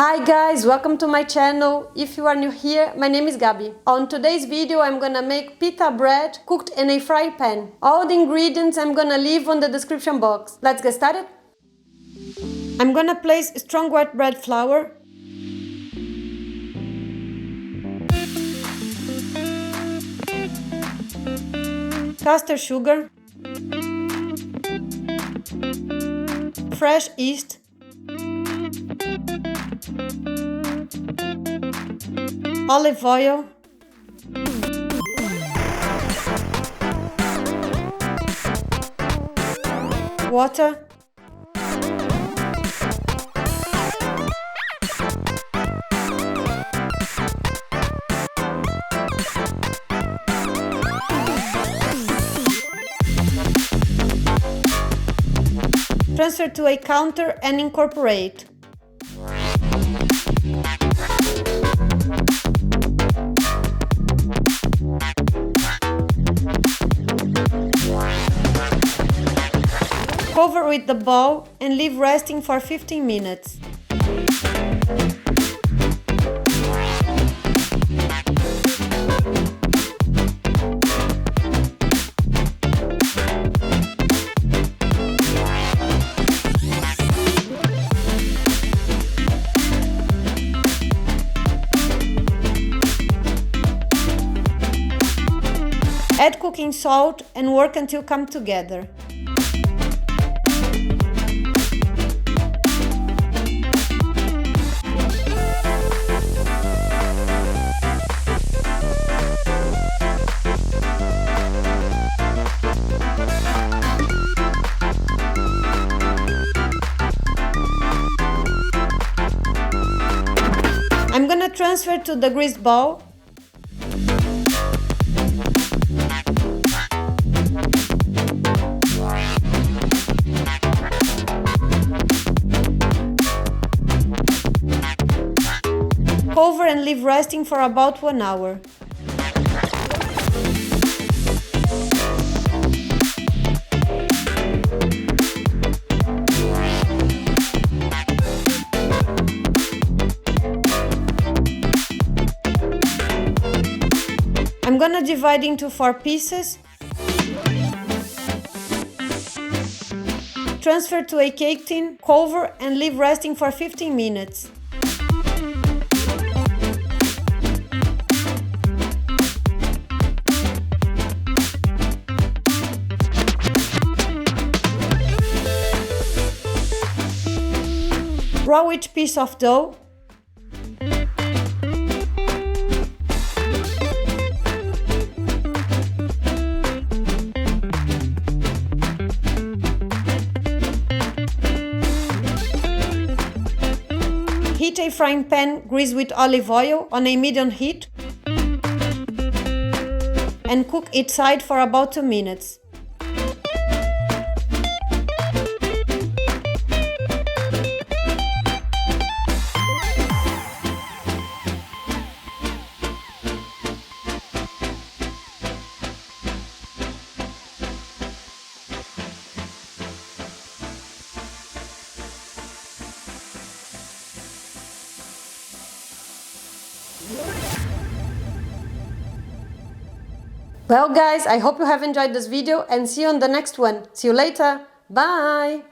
Hi guys, welcome to my channel. If you are new here, my name is Gabi. On today's video I'm gonna make pita bread cooked in a fry pan. All the ingredients I'm gonna leave on the description box. Let's get started. I'm gonna place strong white bread flour, caster sugar, fresh yeast, olive oil, water, transfer to a counter and incorporate. Cover with the bowl and leave resting for 15 minutes. Add cooking salt and work until come together. I'm gonna transfer to the greased bowl. Cover and leave resting for about 1 hour. I'm gonna divide into 4 pieces. Transfer to a cake tin, cover and leave resting for 15 minutes. Roll each piece of dough. Heat a frying pan greased with olive oil on a medium heat and cook each side for about 2 minutes. Well guys, I hope you have enjoyed this video and see you on the next one. See you later. Bye!